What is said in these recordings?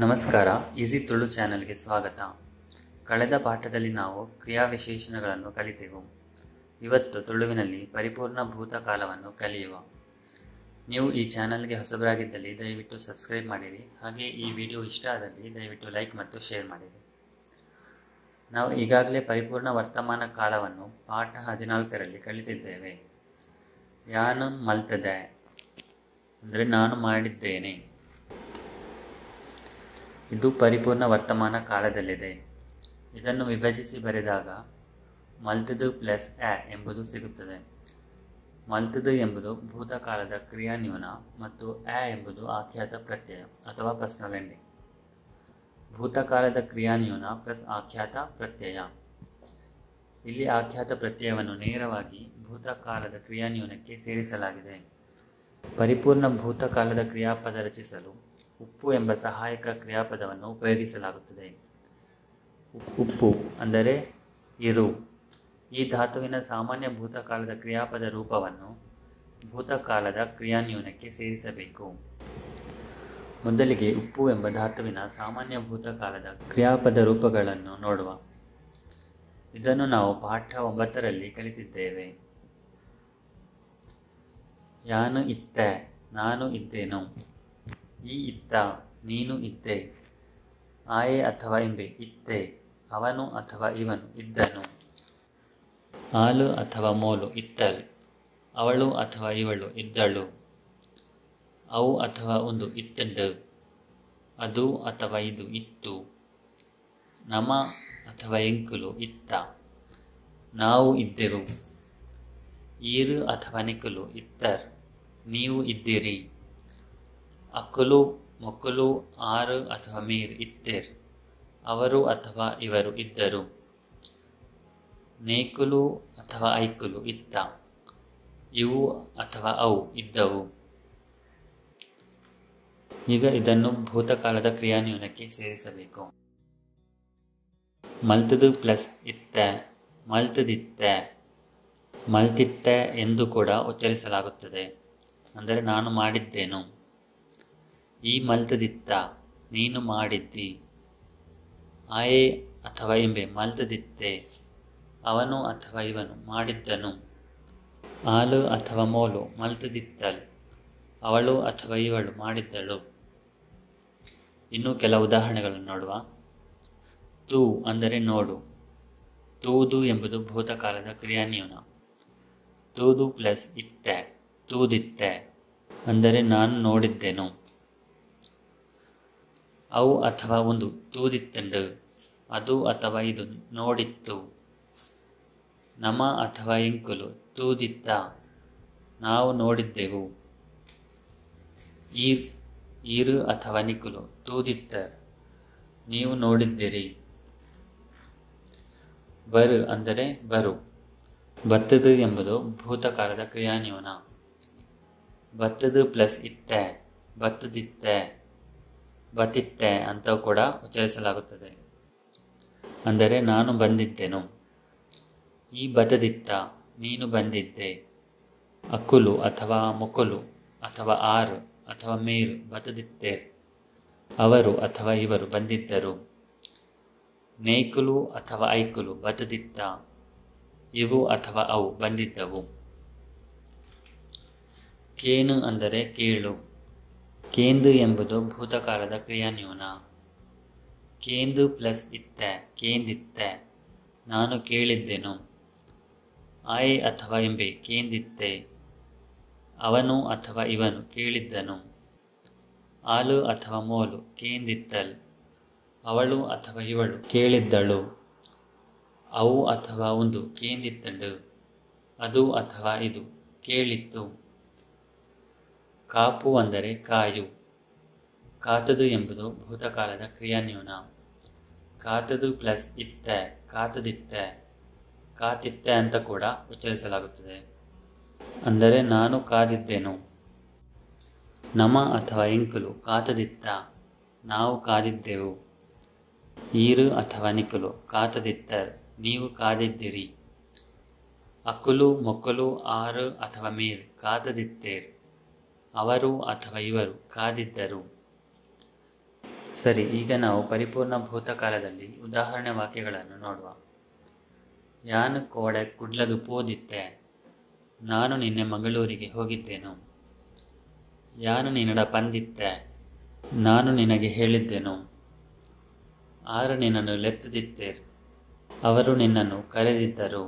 ನಮಸ್ಕಾರ, ಈಸಿ ತುಳು ಚಾನೆಲ್ಗೆ ಸ್ವಾಗತ. ಕಳೆದ ಪಾಠದಲ್ಲಿ ನಾವು ಕ್ರಿಯಾವಿಶೇಷಣಗಳನ್ನು ಕಲಿತೆವು. ಇವತ್ತು ತುಳುವಿನಲ್ಲಿ ಪರಿಪೂರ್ಣ ಭೂತಕಾಲವನ್ನು ಕಲಿಯುವ. ನೀವು ಈ ಚಾನೆಲ್ಗೆ ಹೊಸಬರಾಗಿದ್ದಲ್ಲಿ ದಯವಿಟ್ಟು ಸಬ್ಸ್ಕ್ರೈಬ್ ಮಾಡಿರಿ. ಹಾಗೆ ಈ ವಿಡಿಯೋ ಇಷ್ಟ ಆದಲ್ಲಿ ದಯವಿಟ್ಟು ಲೈಕ್ ಮತ್ತು ಶೇರ್ ಮಾಡಿರಿ. ನಾವು ಈಗಾಗಲೇ ಪರಿಪೂರ್ಣ ವರ್ತಮಾನ ಕಾಲವನ್ನು ಪಾಠ 14ರಲ್ಲಿ ಕಲಿತಿದ್ದೇವೆ. ಯಾನು ಮಲ್ತದೆ ಅಂದರೆ ನಾನು ಮಾಡಿದ್ದೇನೆ. ಇದು ಪರಿಪೂರ್ಣ ವರ್ತಮಾನ ಕಾಲದಲ್ಲಿದೆ. ಇದನ್ನು ವಿಭಜಿಸಿ ಬರೆದಾಗ ಮಲ್ತದು ಪ್ಲಸ್ ಎ ಎಂಬುದು ಸಿಗುತ್ತದೆ. ಮಲ್ತದು ಎಂಬುದು ಭೂತಕಾಲದ ಕ್ರಿಯಾನ್ಯೂನ ಮತ್ತು ಎ ಎಂಬುದು ಆಖ್ಯಾತ ಪ್ರತ್ಯಯ ಅಥವಾ ಪರ್ಸನಲ್ ಎಂಡಿಂಗ್. ಭೂತಕಾಲದ ಕ್ರಿಯಾನ್ಯೂನ ಪ್ಲಸ್ ಆಖ್ಯಾತ ಪ್ರತ್ಯಯ. ಇಲ್ಲಿ ಆಖ್ಯಾತ ಪ್ರತ್ಯಯವನ್ನು ನೇರವಾಗಿ ಭೂತಕಾಲದ ಕ್ರಿಯಾನ್ಯೂನಕ್ಕೆ ಸೇರಿಸಲಾಗಿದೆ. ಪರಿಪೂರ್ಣ ಭೂತಕಾಲದ ಕ್ರಿಯಾಪದ ರಚಿಸಲು ಉಪ್ಪು ಎಂಬ ಸಹಾಯಕ ಕ್ರಿಯಾಪದವನ್ನು ಉಪಯೋಗಿಸಲಾಗುತ್ತದೆ. ಉಪ್ಪು ಅಂದರೆ ಇರು. ಈ ಧಾತುವಿನ ಸಾಮಾನ್ಯ ಭೂತಕಾಲದ ಕ್ರಿಯಾಪದ ರೂಪವನ್ನು ಭೂತಕಾಲದ ಕ್ರಿಯಾನ್ಯೂನಕ್ಕೆ ಸೇರಿಸಬೇಕು. ಮೊದಲಿಗೆ ಉಪ್ಪು ಎಂಬ ಧಾತುವಿನ ಸಾಮಾನ್ಯ ಭೂತಕಾಲದ ಕ್ರಿಯಾಪದ ರೂಪಗಳನ್ನು ನೋಡುವ. ಇದನ್ನು ನಾವು ಪಾಠ 9ರಲ್ಲಿ ಕಲಿತಿದ್ದೇವೆ. ಯಾನು ಇತ್ತೆ, ನಾನು ಇದ್ದೇನು. ಈ ಇತ್ತ, ನೀನು ಇದ್ದೆ. ಆಯೆ ಅಥವಾ ಎಂಬೆ ಇತ್ತೆ, ಅವನು ಅಥವಾ ಇವನು ಇದ್ದನು. ಆಲು ಅಥವಾ ಮೋಲು ಇತ್ತಲ್, ಅವಳು ಅಥವಾ ಇವಳು ಇದ್ದಳು. ಅವು ಅಥವಾ ಒಂದು ಇತ್ತಂಡು, ಅದು ಅಥವಾ ಇದು ಇತ್ತು. ನಮ ಅಥವಾ ಎಂಕುಲು ಇತ್ತ, ನಾವು ಇದ್ದೆವು. ಈರು ಅಥವಾ ನಿಕುಲು ಇತ್ತರ್, ನೀವು ಇದ್ದಿರಿ. ಅಕ್ಕುಲು ಮೊಕ್ಕಲು ಆರು ಅಥವಾ ಮೀರ್ ಇತ್ತಿರ್, ಅವರು ಅಥವಾ ಇವರು ಇದ್ದರು. ನೇಕುಲು ಅಥವಾ ಐಕುಲು ಇತ್ತ, ಇವು ಅಥವಾ ಅವು ಇದ್ದವು. ಈಗ ಇದನ್ನು ಭೂತಕಾಲದ ಕ್ರಿಯಾನ್ಯೂನಕ್ಕೆ ಸೇರಿಸಬೇಕು. ಮಲ್ತದು ಪ್ಲಸ್ ಇತ್ತೆ, ಮಲ್ತದಿತ್ತೆ, ಮಲ್ತಿತ್ತೆ ಎಂದು ಕೂಡ ಉಚ್ಚರಿಸಲಾಗುತ್ತದೆ. ಅಂದರೆ ನಾನು ಮಾಡಿದ್ದೇನು. ಈ ಮಲ್ತದಿತ್ತ, ನೀನು ಮಾಡಿದ್ದಿ. ಆಯೆ ಅಥವಾ ಎಂಬೆ ಮಲ್ತದಿತ್ತೆ, ಅವನು ಅಥವಾ ಇವನು ಮಾಡಿದ್ದನು. ಆಲು ಅಥವಾ ಮೋಲು ಮಲ್ತದಿತ್ತಲ್, ಅವಳು ಅಥವಾ ಇವಳು ಮಾಡಿದ್ದಳು. ಇನ್ನು ಕೆಲ ಉದಾಹರಣೆಗಳನ್ನು ನೋಡುವ. ತೂ ಅಂದರೆ ನೋಡು. ತೂದು ಎಂಬುದು ಭೂತಕಾಲದ ಕ್ರಿಯಾನ್ಯೂನ. ತೂದು ಪ್ಲಸ್ ಇತ್ತೆ, ತೂದಿತ್ತೆ, ಅಂದರೆ ನಾನು ನೋಡಿದ್ದೆನು. ಅವು ಅಥವಾ ಒಂದು ತೂದಿತ್ತಂಡು, ಅದು ಅಥವಾ ಇದು ನೋಡಿತ್ತು. ನಮ ಅಥವಾ ಎಂಕುಲು ತೂದಿತ್ತ, ನಾವು ನೋಡಿದ್ದೆವು. ಈರು ಅಥವಾ ನಿಕುಲು ತೂದಿತ್ತ, ನೀವು ನೋಡಿದ್ದಿರಿ. ಬರು ಅಂದರೆ ಬರು. ಬತ್ತದು ಎಂಬುದು ಭೂತಕಾಲದ ಕ್ರಿಯಾನ್ಯೂನ. ಬತ್ತದು ಪ್ಲಸ್ ಇತ್ತೆ, ಬತ್ತದಿತ್ತೆ, ಬತ್ತಿತ್ತೆ ಅಂತ ಕೂಡ ಉಚ್ಚರಿಸಲಾಗುತ್ತದೆ. ಅಂದರೆ ನಾನು ಬಂದಿದ್ದೆನು. ಈ ಬತ್ತದಿತ್ತ, ನೀನು ಬಂದಿದ್ದೆ. ಅಕ್ಕುಲು ಅಥವಾ ಮೊಕ್ಕಲು ಅಥವಾ ಆರು ಅಥವಾ ಮೇರು ಬತ್ತದಿತ್ತೇರ್, ಅವರು ಅಥವಾ ಇವರು ಬಂದಿದ್ದರು. ನೇಕುಲು ಅಥವಾ ಐಕುಲು ಬತ್ತದಿತ್ತ, ಇವು ಅಥವಾ ಅವು ಬಂದಿದ್ದವು. ಕೇನು ಅಂದರೆ ಕೇಳು. ಕೇಂದು ಎಂಬುದು ಭೂತಕಾಲದ ಕ್ರಿಯಾನ್ಯೂನ. ಕೇಂದು ಪ್ಲಸ್ ಇತ್ತೆ, ಕೇಂದಿತ್ತೆ, ನಾನು ಕೇಳಿದ್ದೆನು. ಆಯೆ ಅಥವಾ ಎಂಬೆ ಕೇಂದಿತ್ತೆ, ಅವನು ಅಥವಾ ಇವನು ಕೇಳಿದ್ದನು. ಆಲು ಅಥವಾ ಮೋಲು ಕೇಂದಿತ್ತಲ್, ಅವಳು ಅಥವಾ ಇವಳು ಕೇಳಿದ್ದಳು. ಅವು ಅಥವಾ ಒಂದು ಕೇಂದಿತ್ತಂಡು, ಅದು ಅಥವಾ ಇದು ಕೇಳಿತ್ತು. ಕಾಪು ಅಂದರೆ ಕಾಯು. ಕಾತದು ಎಂಬುದು ಭೂತಕಾಲದ ಕ್ರಿಯಾನ್ಯೂನ. ಕಾತದು ಪ್ಲಸ್ ಇತ್ತೆ, ಕಾತದಿತ್ತೆ, ಕಾತಿತ್ತೆ ಅಂತ ಕೂಡ ಉಚ್ಚರಿಸಲಾಗುತ್ತದೆ. ಅಂದರೆ ನಾನು ಕಾದಿದ್ದೆನು. ನಮ ಅಥವಾ ಎಂಕುಲು ಕಾತದಿತ್ತ, ನಾವು ಕಾದಿದ್ದೆವು. ಈರು ಅಥವಾ ನಿಕುಲು ಕಾತದಿತ್ತರ್, ನೀವು ಕಾದಿದ್ದಿರಿ. ಅಕ್ಕುಲು ಮೊಕ್ಕಲು ಆರು ಅಥವಾ ಮೀರ್ ಕಾತದಿತ್ತೇರ್, ಅವರು ಅಥವಾ ಇವರು ಕಾದಿದ್ದರು. ಸರಿ, ಈಗ ನಾವು ಪರಿಪೂರ್ಣ ಭೂತಕಾಲದಲ್ಲಿ ಉದಾಹರಣೆ ವಾಕ್ಯಗಳನ್ನು ನೋಡುವ. ಯಾನು ಕೋಡೆ ಕುಡ್ಲದು ಪೋದಿತ್ತೆ, ನಾನು ನಿನ್ನೆ ಮಂಗಳೂರಿಗೆ ಹೋಗಿದ್ದೇನು. ಯಾನು ನಿನ್ನಡ ಪಂದಿತ್ತೆ, ನಾನು ನಿನಗೆ ಹೇಳಿದ್ದೆನು. ಆರು ನಿನ್ನನ್ನು ಲೆತ್ತದಿತ್ತೇರ್, ಅವರು ನಿನ್ನನ್ನು ಕರೆದಿದ್ದರು.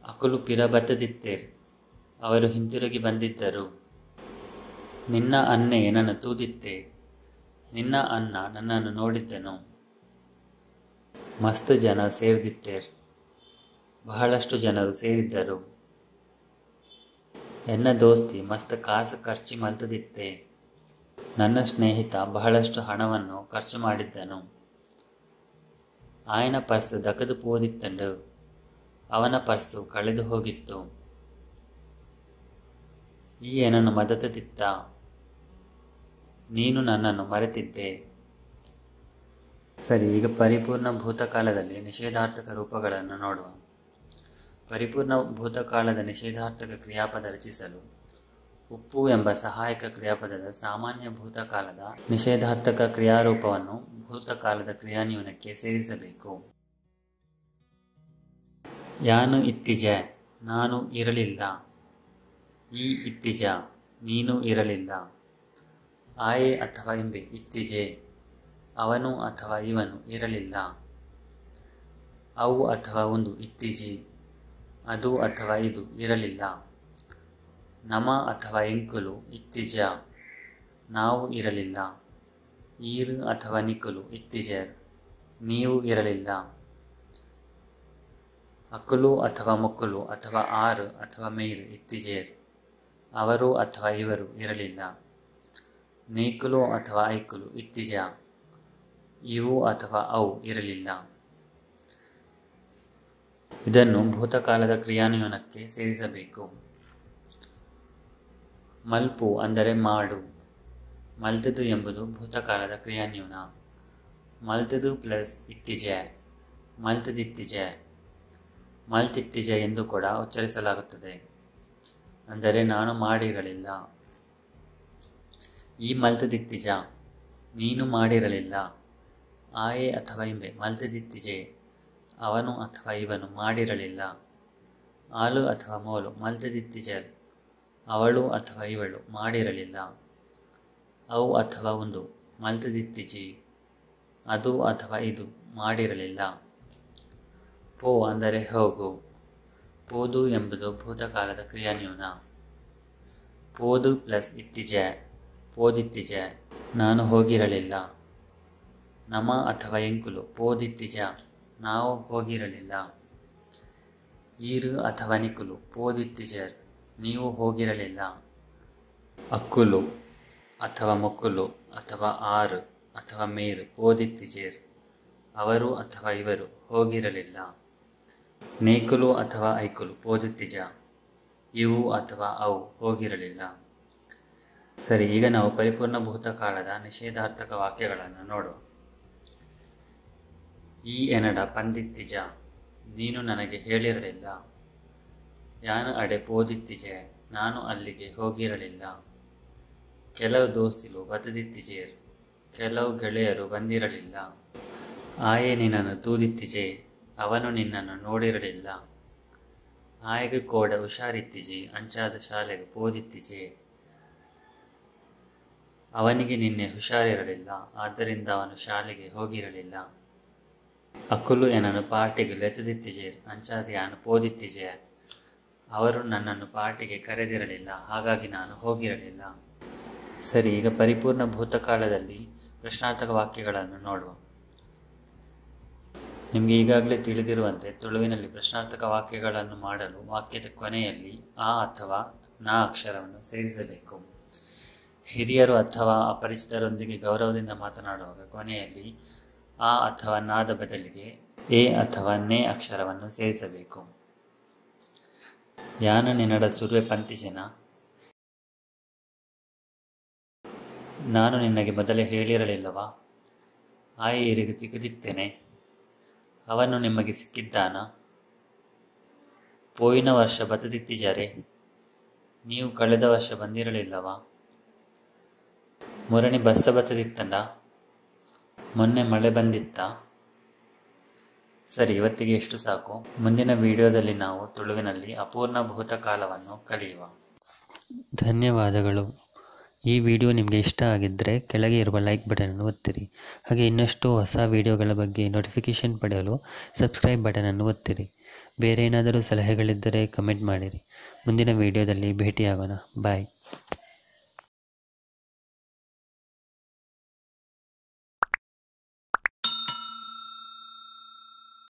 ಅಕುಲು ಪಿರ ಬತ್ತದಿತ್ತೇರ್, ಅವರು ಹಿಂತಿರುಗಿ ಬಂದಿದ್ದರು. ನಿನ್ನ ಅನ್ನೆ ನನ್ನ ತೂದಿತ್ತೆ, ನಿನ್ನ ಅನ್ನ ನನ್ನನ್ನು ನೋಡಿದ್ದೆನು. ಮಸ್ತ್ ಜನ ಸೇರಿದಿತ್ತೇರ್, ಬಹಳಷ್ಟು ಜನರು ಸೇರಿದ್ದರು. ಎನ್ನ ದೋಸ್ತಿ ಮಸ್ತ್ ಕಾಸು ಖರ್ಚು ಮಲ್ತದಿತ್ತೆ, ನನ್ನ ಸ್ನೇಹಿತ ಬಹಳಷ್ಟು ಹಣವನ್ನು ಖರ್ಚು ಮಾಡಿದ್ದನು. ಆಯನ ಪರ್ಸು ದಕದು ಪೋದಿತ್ತಂಡು, ಅವನ ಪರ್ಸು ಕಳೆದು ಹೋಗಿತ್ತು. ಈ ಏನನ್ನು ಮದತದಿತ್ತ, ನೀನು ನನ್ನನ್ನು ಮರೆತಿದ್ದೆ. ಸರಿ, ಈಗ ಪರಿಪೂರ್ಣ ಭೂತಕಾಲದಲ್ಲಿ ನಿಷೇಧಾರ್ಥಕ ರೂಪಗಳನ್ನು ನೋಡುವ. ಪರಿಪೂರ್ಣ ಭೂತಕಾಲದ ನಿಷೇಧಾರ್ಥಕ ಕ್ರಿಯಾಪದ ರಚಿಸಲು ಉಪ್ಪು ಎಂಬ ಸಹಾಯಕ ಕ್ರಿಯಾಪದದ ಸಾಮಾನ್ಯ ಭೂತಕಾಲದ ನಿಷೇಧಾರ್ಥಕ ಕ್ರಿಯಾರೂಪವನ್ನು ಭೂತಕಾಲದ ಕ್ರಿಯಾನ್ಯೂನಕ್ಕೆ ಸೇರಿಸಬೇಕು. ಯಾನು ಇತ್ತಿಜೆ, ನಾನು ಇರಲಿಲ್ಲ. ಈ ಇತ್ತಿಜ, ನೀನು ಇರಲಿಲ್ಲ. ಆಯೆ ಅಥವಾ ಇಂಬೆ ಇತ್ತಿಜೆ, ಅವನು ಅಥವಾ ಇವನು ಇರಲಿಲ್ಲ. ಅವು ಅಥವಾ ಒಂದು ಇತ್ತಿಜಿ, ಅದು ಅಥವಾ ಇದು ಇರಲಿಲ್ಲ. ನಮ ಅಥವಾ ಎಂಕುಲು ಇತ್ತಿಜ, ನಾವು ಇರಲಿಲ್ಲ. ಈರು ಅಥವಾ ನಿಕುಲು ಇತ್ತಿಜರ್, ನೀವು ಇರಲಿಲ್ಲ. ಅಕುಲು ಅಥವಾ ಮುಕುಲು ಅಥವಾ ಆರು ಅಥವಾ ಮೇರು ಇತ್ತಿಜೇರ್, ಅವರು ಅಥವಾ ಇವರು ಇರಲಿಲ್ಲ. ನೇಕುಲು ಅಥವಾ ಐಕುಲು ಇತ್ತಿಜ, ಇವು ಅಥವಾ ಅವು ಇರಲಿಲ್ಲ. ಇದನ್ನು ಭೂತಕಾಲದ ಕ್ರಿಯಾನ್ಯೂನಕ್ಕೆ ಸೇರಿಸಬೇಕು. ಮಲ್ಪು ಅಂದರೆ ಮಾಡು. ಮಲ್ತದು ಎಂಬುದು ಭೂತಕಾಲದ ಕ್ರಿಯಾನ್ಯೂನ. ಮಲ್ತದು ಪ್ಲಸ್ ಇತ್ತಿಜೆ, ಮಲ್ತದಿತ್ತಿಜೆ, ಮಲ್ತಿತ್ತಿಜೆ ಎಂದು ಕೂಡ ಉಚ್ಚರಿಸಲಾಗುತ್ತದೆ. ಅಂದರೆ ನಾನು ಮಾಡಿರಲಿಲ್ಲ. ಈ ಮಲ್ತದಿತ್ತಿಜ, ನೀನು ಮಾಡಿರಲಿಲ್ಲ. ಆಯೆ ಅಥವಾ ಇಂಬೆ ಮಲ್ತದಿತ್ತಿಜೆ, ಅವನು ಅಥವಾ ಇವನು ಮಾಡಿರಲಿಲ್ಲ. ಆಲು ಅಥವಾ ಮೋಲು ಮಲ್ತದಿತ್ತಿಜರ್, ಅವಳು ಅಥವಾ ಇವಳು ಮಾಡಿರಲಿಲ್ಲ. ಅವು ಅಥವಾ ಒಂದು ಮಲ್ತದಿತ್ತಿಜಿ, ಅದು ಅಥವಾ ಇದು ಮಾಡಿರಲಿಲ್ಲ. ಪೋ ಅಂದರೆ ಹೋಗು. ಪೋದು ಎಂಬುದು ಭೂತಕಾಲದ ಕ್ರಿಯಾನ್ಯೂನ. ಪೋದು ಪ್ಲಸ್ ಇತ್ತಿಜೆ, ಪೋದಿತ್ತಿಜೆ, ನಾನು ಹೋಗಿರಲಿಲ್ಲ. ನಮ ಅಥವಾ ಎಂಕುಲು ಪೋದಿತ್ತಿಜ, ನಾವು ಹೋಗಿರಲಿಲ್ಲ. ಈರು ಅಥವಾ ನಿಕುಲು ಪೋದಿತ್ತಿಜರ್, ನೀವು ಹೋಗಿರಲಿಲ್ಲ. ಅಕ್ಕುಲು ಅಥವಾ ಮುಕುಲು ಅಥವಾ ಆರು ಅಥವಾ ಮೇರು ಪೋದಿತ್ತಿಜೇರ್, ಅವರು ಅಥವಾ ಇವರು ಹೋಗಿರಲಿಲ್ಲ. ನೇಕುಲು ಅಥವಾ ಐಕುಲು ಪೋದಿತ್ತಿಜ, ಇವು ಅಥವಾ ಅವು ಹೋಗಿರಲಿಲ್ಲ. ಸರಿ, ಈಗ ನಾವು ಪರಿಪೂರ್ಣ ಭೂತಕಾಲದ ನಿಷೇಧಾರ್ಥಕ ವಾಕ್ಯಗಳನ್ನು ನೋಡುವ. ಈ ಎನಡ ಪಂದಿತ್ತಿಜ, ನೀನು ನನಗೆ ಹೇಳಿರಲಿಲ್ಲ. ಯಾನು ಅಡೆ ಪೋದಿತ್ತಿಜೆ, ನಾನು ಅಲ್ಲಿಗೆ ಹೋಗಿರಲಿಲ್ಲ. ಕೆಲವು ದೋಸ್ತಿಲು ಬತದಿತ್ತಿಜೇರ್, ಕೆಲವು ಗೆಳೆಯರು ಬಂದಿರಲಿಲ್ಲ. ಆಯೆ ನಿನ್ನನ್ನು ತೂದಿತ್ತಿಜೆ, ಅವನು ನಿನ್ನನ್ನು ನೋಡಿರಲಿಲ್ಲ. ಆಯೆಗೆ ಕೋಡ ಹುಷಾರಿತ್ತಿಜಿ, ಅಂಚಾದ ಶಾಲೆಗೆ ಪೋದಿತ್ತಿಜೆ, ಅವನಿಗೆ ನಿನ್ನೆ ಹುಷಾರಿರಲಿಲ್ಲ, ಆದ್ದರಿಂದ ಅವನು ಶಾಲೆಗೆ ಹೋಗಿರಲಿಲ್ಲ. ಅಕುಲು ಏನನ್ನು ಪಾರ್ಟಿಗೆ ಲೆತ್ತದಿತ್ತಿಜೇರ್, ಅಂಚಾದ ಯಾನು ಪೋದಿತ್ತಿಜೆ, ಅವರು ನನ್ನನ್ನು ಪಾರ್ಟಿಗೆ ಕರೆದಿರಲಿಲ್ಲ, ಹಾಗಾಗಿ ನಾನು ಹೋಗಿರಲಿಲ್ಲ. ಸರಿ, ಈಗ ಪರಿಪೂರ್ಣ ಭೂತಕಾಲದಲ್ಲಿ ಪ್ರಶ್ನಾರ್ಥಕ ವಾಕ್ಯಗಳನ್ನು ನೋಡುವ. ನಿಮಗೆ ಈಗಾಗಲೇ ತಿಳಿದಿರುವಂತೆ ತುಳುವಿನಲ್ಲಿ ಪ್ರಶ್ನಾರ್ಥಕ ವಾಕ್ಯಗಳನ್ನು ಮಾಡಲು ವಾಕ್ಯದ ಕೊನೆಯಲ್ಲಿ ಆ ಅಥವಾ ನಾ ಅಕ್ಷರವನ್ನು ಸೇರಿಸಬೇಕು. ಹಿರಿಯರು ಅಥವಾ ಅಪರಿಚಿತರೊಂದಿಗೆ ಗೌರವದಿಂದ ಮಾತನಾಡುವಾಗ ಕೊನೆಯಲ್ಲಿ ಆ ಅಥವಾ ನಾದ ಬದಲಿಗೆ ಎ ಅಥವಾ ನೇ ಅಕ್ಷರವನ್ನು ಸೇರಿಸಬೇಕು. ಯಾನು ನಿನ್ನಡ ಸುರುವೆ ಪಂತಿಜೆನ, ನಾನು ನಿನಗೆ ಮೊದಲೇ ಹೇಳಿರಲಿಲ್ಲವಾ. ಆಯೆ ಇರಿಗೆ ತಿಗುದಿತ್ತೇನೆ, ಅವನು ನಿಮಗೆ ಸಿಕ್ಕಿದ್ದಾನ. ಪೋಯಿನ ವರ್ಷ ಬತದಿತ್ತಿಜರೆ, ನೀವು ಕಳೆದ ವರ್ಷ ಬಂದಿರಲಿಲ್ಲವಾ. ಮೂರನೇ ಬತ್ತದಿತ್ತಲ್ಲ, ಮೊನ್ನೆ ಮಳೆ ಬಂದಿತ್ತ? ಸರಿ, ಇವತ್ತಿಗೆ ಎಷ್ಟು ಸಾಕು. ಮುಂದಿನ ವಿಡಿಯೋದಲ್ಲಿ ನಾವು ತುಳುವಿನಲ್ಲಿ ಅಪೂರ್ಣ ಭೂತಕಾಲವನ್ನು ಕಲಿಯುವ. ಧನ್ಯವಾದಗಳು. ಈ ವಿಡಿಯೋ ನಿಮಗೆ ಇಷ್ಟ ಆಗಿದ್ದರೆ ಕೆಳಗೆ ಇರುವ ಲೈಕ್ ಬಟನನ್ನು ಒತ್ತಿರಿ. ಹಾಗೆ ಇನ್ನಷ್ಟು ಹೊಸ ವಿಡಿಯೋಗಳ ಬಗ್ಗೆ ನೋಟಿಫಿಕೇಷನ್ ಪಡೆಯಲು ಸಬ್ಸ್ಕ್ರೈಬ್ ಬಟನನ್ನು ಒತ್ತಿರಿ. ಬೇರೆ ಏನಾದರೂ ಸಲಹೆಗಳಿದ್ದರೆ ಕಮೆಂಟ್ ಮಾಡಿರಿ. ಮುಂದಿನ ವಿಡಿಯೋದಲ್ಲಿ ಭೇಟಿಯಾಗೋಣ. ಬಾಯ್.